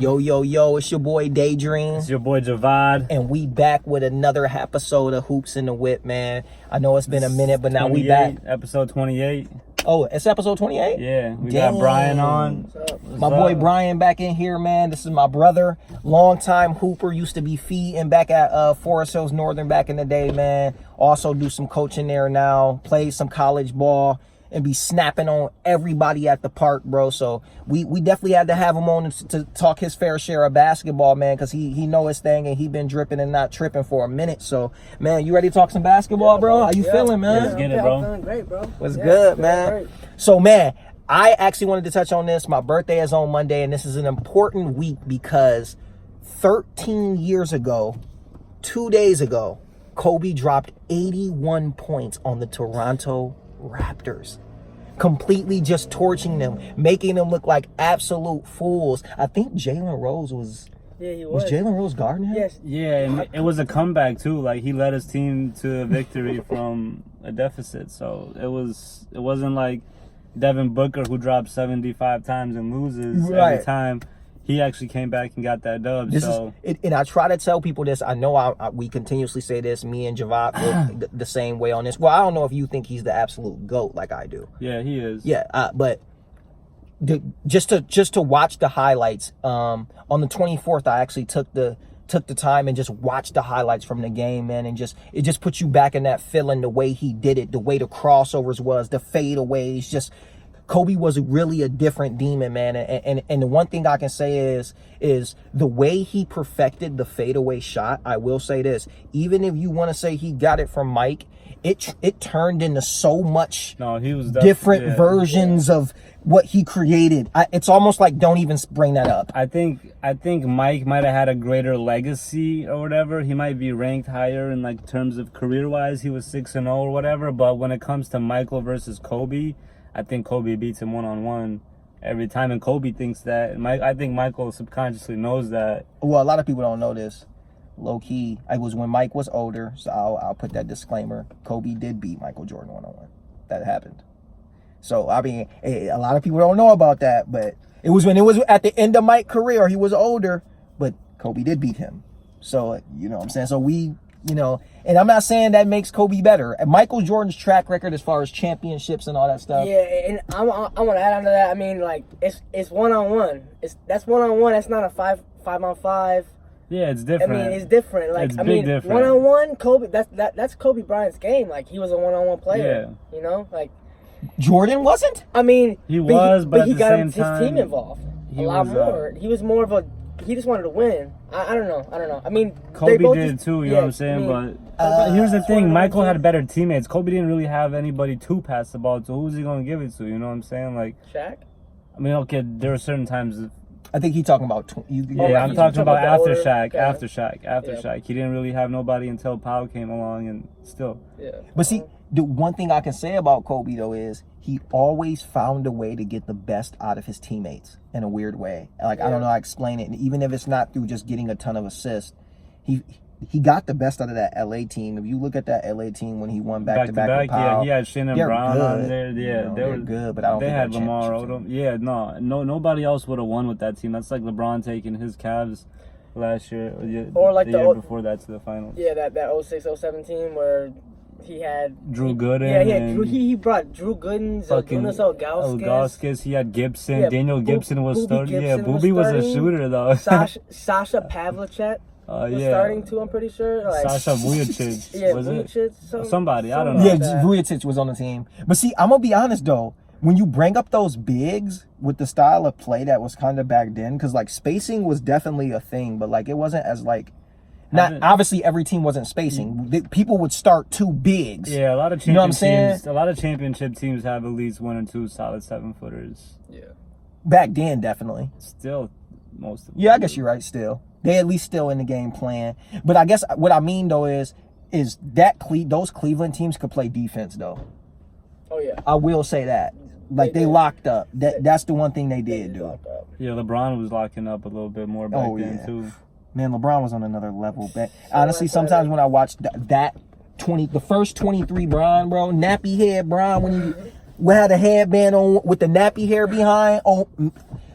Yo, yo, yo, it's your boy Daydream. It's your boy Javad. And we back with another episode of Hoops in the Whip, man. I know it's been a minute, but now we back. Episode 28. Oh, it's episode 28? Yeah, we got Brian on. What's up? Boy Brian back in here, man. This is my brother, longtime hooper, used to be feeding back at Forest Hills Northern back in the day, man. Also do some coaching there now, play some college ball, and be snapping on everybody at the park, bro. So we definitely had to have him on to talk his fair share of basketball, man, because he know his thing and he been dripping and not tripping for a minute. So, man, you ready to talk some basketball, bro? How you feeling, man? Let's get it, bro. I'm feeling great, bro. What's good, man? Great. So, man, I actually wanted to touch on this. My birthday is on Monday, and this is an important week because 13 years ago, 2 days ago, Kobe dropped 81 points on the Toronto Raptors, completely just torching them, making them look like absolute fools. I think Jalen Rose was. Yeah, he was. Jalen Rose guarding him? Yes. Yeah, and it was a comeback too. Like, he led his team to a victory from a deficit. So it wasn't like Devin Booker, who drops 75 times and loses every time. He actually came back and got that dub. And I try to tell people this. I know we continuously say this. Me and Javad feel the same way on this. Well, I don't know if you think he's the absolute GOAT like I do. Yeah, he is. Yeah, but just to watch the highlights. On the 24th, I actually took the time and just watched the highlights from the game, man, and it just puts you back in that feeling. The way he did it, the way the crossovers was, the fadeaways, just. Kobe was really a different demon, man. And the one thing I can say is the way he perfected the fadeaway shot. I will say this, even if you want to say he got it from Mike, it turned into so much different versions of what he created. It's almost like don't even bring that up. I think Mike might have had a greater legacy or whatever. He might be ranked higher in like terms of career-wise. He was 6-0 or whatever. But when it comes to Michael versus Kobe, I think Kobe beats him one-on-one every time, and Kobe thinks that. And I think Michael subconsciously knows that. Well, a lot of people don't know this. Low-key, it was when Mike was older, so I'll put that disclaimer. Kobe did beat Michael Jordan one-on-one. That happened. So, I mean, a lot of people don't know about that, but it was when it was at the end of Mike's career. He was older, but Kobe did beat him. So, you know what I'm saying? So, and I'm not saying that makes Kobe better. And Michael Jordan's track record as far as championships and all that stuff. Yeah, and I want to add on to that. I mean, like, it's one-on-one. That's one-on-one. That's not a five-on-five. Yeah, it's different. I mean, it's different. Like, different. One-on-one, Kobe. That's Kobe Bryant's game. Like, he was a one-on-one player. Yeah. You know, like Jordan wasn't. I mean, he was, but he at the got same his time, team involved a lot more. He was more of a. He just wanted to win. I don't know. I mean, Kobe did too. You know what I'm saying? But here's the thing: Michael had better teammates. Kobe didn't really have anybody to pass the ball to. Who's he gonna give it to? You know what I'm saying? Like Shaq. I mean, okay, there are certain times. I think he's talking about. I'm talking about after Shaq. After Shaq. He didn't really have nobody until Powell came along, and still. Yeah. But see, the one thing I can say about Kobe though is he always found a way to get the best out of his teammates in a weird way. Like, I don't know how to explain it. And even if it's not through just getting a ton of assists, he got the best out of that LA team. If you look at that LA team when he won back-to-back with Powell, yeah, he had Shannon Brown on there. Yeah, they were good, but I don't think they had Lamar Odom. Yeah, nobody else would have won with that team. That's like LeBron taking his Cavs last year, or like the year before that, to the finals. Yeah, that 06-07 team where he had Drew Gooden. Yeah, he brought Drew Gooden, Zydrunas Ilgauskas. He had Gibson. Daniel Gibson was starting. Yeah, Booby was a shooter though. Sasha Pavlicek was starting too. I'm pretty sure. Like, Sasha Vujacic. Was it? Somebody. I don't know. Yeah, Vujacic was on the team. But see, I'm gonna be honest though. When you bring up those bigs with the style of play that was kind of back then, because like spacing was definitely a thing, but like it wasn't as like. Not obviously every team wasn't spacing. People would start two bigs. Yeah, a lot of teams. A lot of championship teams have at least one or two solid 7-footers. Yeah. Back then, definitely. Still, most of them. Yeah, I guess you're right. Still, they at least still in the game playing. But I guess what I mean though is that those Cleveland teams could play defense though. Oh yeah. I will say that. Like they locked up. That's the one thing they did do. Yeah, LeBron was locking up a little bit more back then too. Man, LeBron was on another level. Honestly, sometimes when I watch the first 23 Bron, bro, nappy head Bron, when he had a headband on with the nappy hair behind. Oh,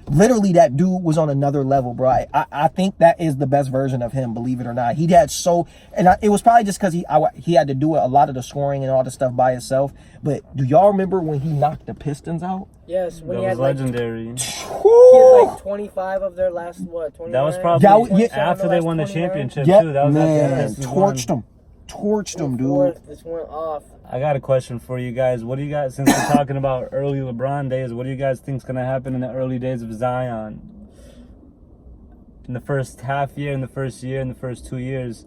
literally that dude was on another level, bro. I think that is the best version of him, believe it or not. He had it was probably just because he had to do a lot of the scoring and all the stuff by himself. But do y'all remember when he knocked the Pistons out? Yes, when That he was had like legendary. he had like 25 of their last 29? That was probably Yeah, after they won the 29? championship Yep, too. That was man, after the Pistons won. torched him, dude. Fourth, this went off. I got a question for you guys. What do you guys, since we're talking about early LeBron days, what do you guys think's gonna happen in the early days of Zion? In the first half year, in the first year, in the first 2 years,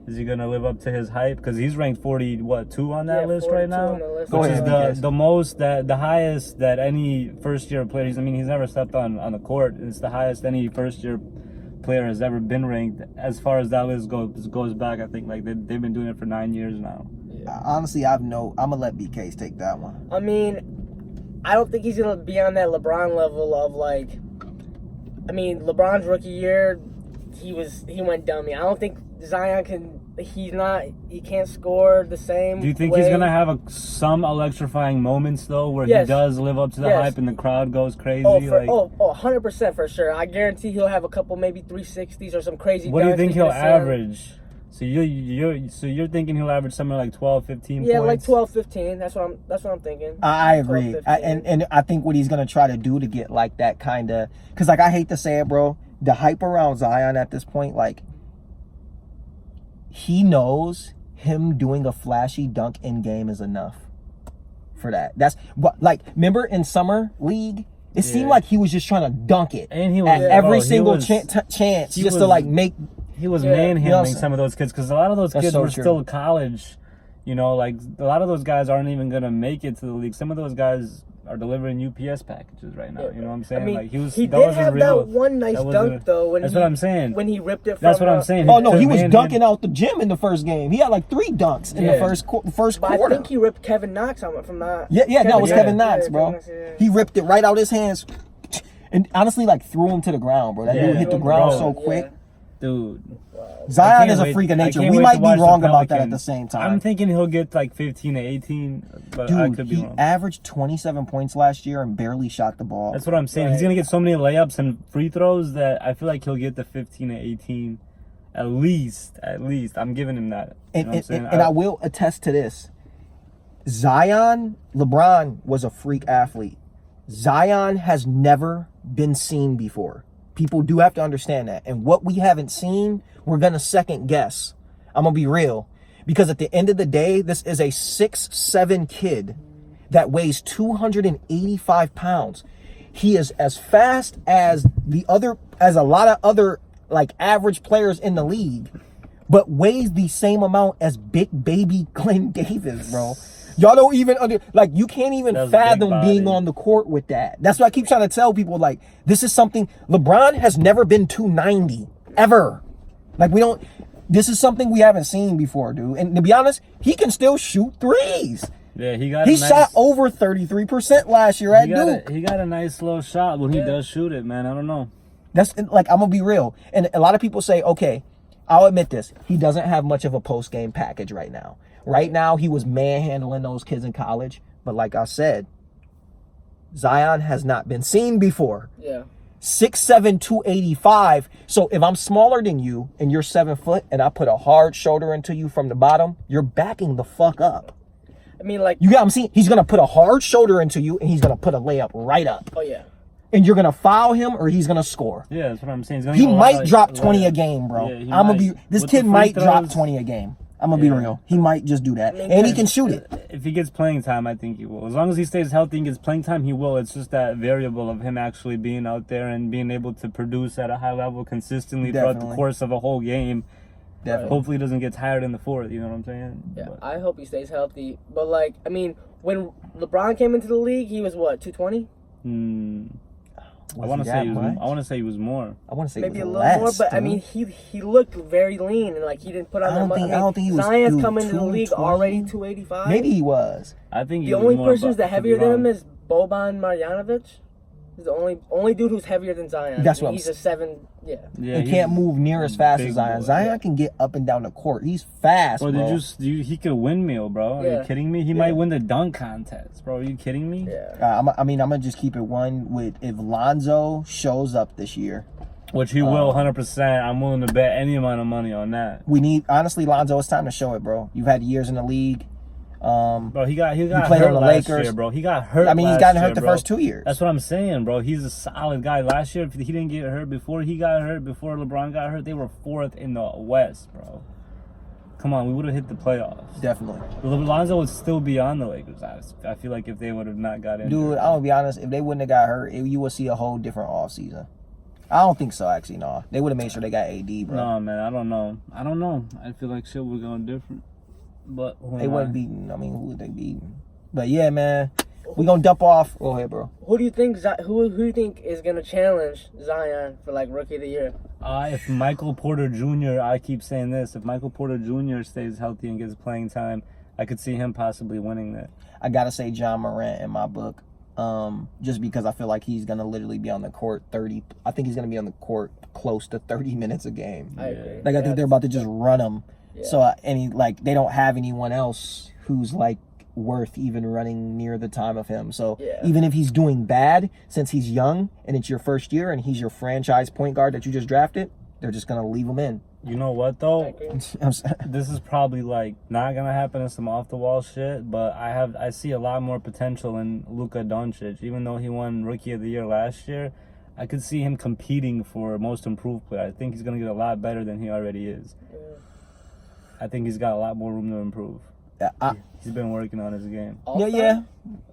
is he gonna live up to his hype? Because he's ranked 2 on that list right now, Go which ahead, is the most the highest that any first year player. I mean, he's never stepped on the court. It's the highest any first year player has ever been ranked. As far as that list goes back, I think like they've been doing it for 9 years now. Honestly, I'm gonna let BKs take that one. I mean, I don't think he's gonna be on that LeBron level of like. I mean, LeBron's rookie year, he went dummy. I don't think Zion can. He can't score the same. Do you think way. he's gonna have some electrifying moments though, where Yes. he does live up to the Yes. hype and the crowd goes crazy? 100% for sure. I guarantee he'll have a couple, maybe 360s or some crazy. What do you dunks think you're he'll gonna see him. average? So you're thinking he'll average somewhere like 12, 15 Yeah, points? like 12, 15. That's what I'm thinking. I agree. 12, And I think what he's going to try to do to get like that kind of, because like I hate to say it, bro, the hype around Zion at this point, like he knows him doing a flashy dunk in game is enough for that. That's what, like, remember in summer league, it seemed like he was just trying to dunk it And he was at every bro, he single was- chance he just to was- like make. He was Yeah. manhandling You know what I'm some of those kids because a lot of those That's kids so were true. still college. You know, like a lot of those guys aren't even gonna make it to the league. Some of those guys are delivering UPS packages right now. You know what I'm saying? I mean, like he that did wasn't have real. that one nice That wasn't- dunk though. That's what I'm saying. When he ripped it from. That's what I'm saying. Oh no, he was manhandle- dunking out the gym in the first game. He had like 3 dunks in the first But I quarter. think he ripped Kevin Knox on it from that. Yeah, no, it was Kevin Knox, yeah, bro. Kevin Knox, yeah. He ripped it right out his hands, and honestly, like threw him to the ground, bro. That Yeah, dude hit the ground bro. so quick. Yeah. dude. I Zion can't is a wait- freak of I nature. can't We wait might to be watch the wrong about that at Pelicans. the same time. I'm thinking he'll get like 15 to 18, but I Dude, could be he wrong. averaged 27 points last year and barely shot the ball. That's what I'm saying. He's gonna get so many layups and free throws that I feel like he'll get the 15 to 18, at least. I'm giving him that. You know what I'm saying? And I will attest to this. Zion, LeBron was a freak athlete. Zion has never been seen before. People do have to understand that. And what we haven't seen, we're going to second guess. I'm going to be real. Because at the end of the day, this is a 6'7" kid that weighs 285 pounds. He is as fast as a lot of other like average players in the league, but weighs the same amount as big baby Glenn Davis, bro. Y'all don't even you can't even That's fathom big being body. on the court with that. That's what I keep trying to tell people. Like, this is something LeBron has never been 290 ever. Like, this is something we haven't seen before, dude. And to be honest, he can still shoot threes. Yeah, He shot over 33% last year at Duke. He got a nice little shot when he does shoot it, man. I don't know. That's like, I'm gonna be real. And a lot of people say, okay, I'll admit this. He doesn't have much of a post-game package right now. Right now, he was manhandling those kids in college. But like I said, Zion has not been seen before. Yeah. 6'7", 285. So if I'm smaller than you and you're 7 foot and I put a hard shoulder into you from the bottom, you're backing the fuck up. I mean, like. You got what I'm saying? He's going to put a hard shoulder into you and he's going to put a layup right up. Oh, yeah. And you're going to foul him or he's going to score. Yeah, that's what I'm saying. He might drop 20 a game, bro. Yeah, This With kid the might free drop throws, 20 a game. I'm going to be real. He might just do that. I mean, And he can shoot it. If he gets playing time, I think he will. As long as he stays healthy and gets playing time, he will. It's just that variable of him actually being out there and being able to produce at a high level consistently throughout the Definitely. course of a whole game. Definitely. Hopefully he doesn't get tired in the fourth, you know what I'm saying? Yeah, But- I hope he stays healthy. But, like, I mean, when LeBron came into the league, he was what, 220? I want to say he was more. I want to say Maybe it a was little less, more, but I dude. mean, he looked very lean and like he didn't put on that much. I don't think he was. Zion's dude, coming into the league 220? already 285. Maybe he was. I think he The was only more, person but that's I could be heavier than wrong. him is Boban Marjanovic. He's the only dude who's heavier than Zion. That's what he's I'm a 7. Yeah. Yeah, He can't move near as fast big as Zion. boy. Zion can get up and down the court. He's fast, Bro, bro. he could windmill, bro. Are Yeah. you kidding me? He might win the dunk contest, bro. Are you kidding me? Yeah. I'm gonna just keep it one with if Lonzo shows up this year. Which he will, 100%. I'm willing to bet any amount of money on that. We need honestly, Lonzo. It's time to show it, bro. You've had years in the league. Bro, he got played hurt on the last Lakers. year, bro. He got hurt. I mean, he's last gotten hurt year, the bro. first 2 years. That's what I'm saying, bro. He's a solid guy. Last year, if he didn't get hurt before he got hurt, before LeBron got hurt, they were 4th in the West, bro. Come on, we would have hit the playoffs. Definitely. Lonzo would still be on the Lakers. I feel like if they would have not got injured. Dude, I'm gonna be honest. If they wouldn't have got hurt, you would see a whole different offseason. I don't think so, actually. No, they would have made sure they got AD, bro. No, man, I don't know. I feel like shit would go different. But They wouldn't beaten. I mean, who would they beaten? But yeah, man, we gonna dump off. Go ahead, bro. Who do you think? Who do you think is gonna challenge Zion for like Rookie of the Year? If Michael Porter Jr., I keep saying this, if Michael Porter Jr. stays healthy and gets playing time, I could see him possibly winning that. I gotta say John Morant in my book, just because I feel like he's gonna literally be on the court 30. I think he's gonna be on the court close to 30 minutes a game. I agree. Like I think they're about to just run him. Yeah. So they don't have anyone else who's like worth even running near the time of him. So Yeah. even if he's doing bad, since he's young and it's your first year and he's your franchise point guard that you just drafted, they're just gonna leave him in. You know what, I though? agree. This is probably like not gonna happen in some off the wall shit, but I see a lot more potential in Luka Doncic. Even though he won Rookie of the Year last year, I could see him competing for Most Improved Player. I think he's gonna get a lot better than he already is. I think he's got a lot more room to improve. He's been working on his game. Yeah.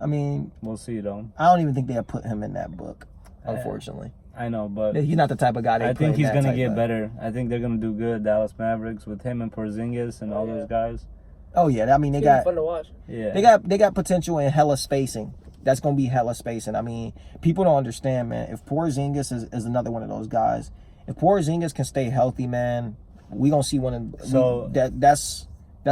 I mean, We'll see, though. I don't even think they'll put him in that book, unfortunately. I know, but He's not the type of guy they I put think in he's that gonna type get of- better. I think they're gonna do good, Dallas Mavericks, with him and Porzingis and all yeah. those guys. Oh yeah, I mean they It's gonna be got fun to watch. Yeah, they got potential in hella spacing. That's gonna be hella spacing. I mean, people don't understand, man. If Porzingis is another one of those guys, if Porzingis can stay healthy, man, we gonna see one of So- that's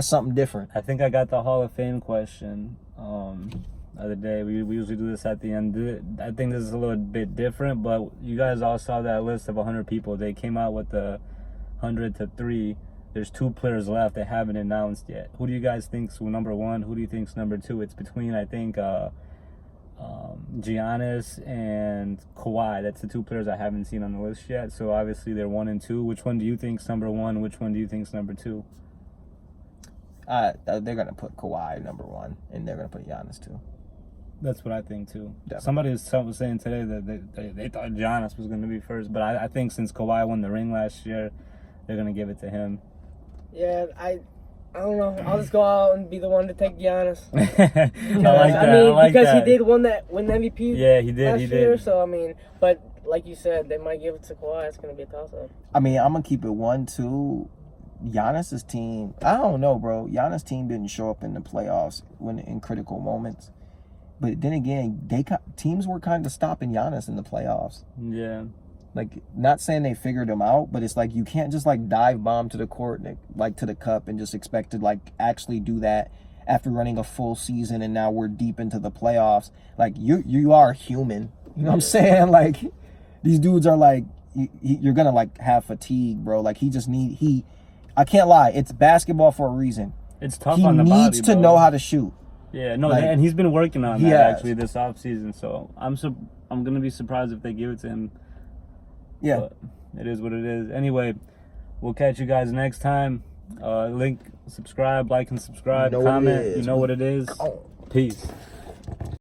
something different. I think I got the Hall of Fame question the other day. We usually do this at the end. I think this is a little bit different, but you guys all saw that list of 100 people. They came out with the 100 to 3. There's 2 players left they haven't announced yet. Who do you guys think's number 1? Who do you think's number 2? It's between, I think, Giannis and Kawhi. That's the 2 players I haven't seen on the list yet. So obviously they're 1 and 2. Which one do you think's number 1? Which one do you think's number 2? They're gonna put Kawhi number 1, and they're gonna put Giannis too. That's what I think too. Definitely. Somebody was saying today that they thought Giannis was going to be first, but I think since Kawhi won the ring last year, they're going to give it to him. Yeah, I don't know. I'll just go out and be the one to take Giannis. I like that. I like because that. he did win the MVP. Yeah, he did. Last He year, did. so I mean, but like you said, they might give it to Kawhi. It's gonna be a toss-up. I mean, I'm gonna keep it 1-2. Giannis's team, I don't know, bro. Giannis' team didn't show up in the playoffs when in critical moments. But then again, teams were kind of stopping Giannis in the playoffs. Yeah. Like, not saying they figured him out, but it's like you can't just like dive bomb to the court, like to the cup, and just expect to like actually do that after running a full season and now we're deep into the playoffs. Like you are human. You know what I'm saying? Like these dudes are like you're gonna like have fatigue, bro. Like I can't lie. It's basketball for a reason. It's tough He on the body, needs to bro. know how to shoot. Yeah, no, like, and he's been working on he that has. actually this offseason, so I'm going to be surprised if they give it to him. Yeah. But it is what it is. Anyway, we'll catch you guys next time. Subscribe, like and subscribe, You know what it comment. is. You know what it is. Oh. Peace.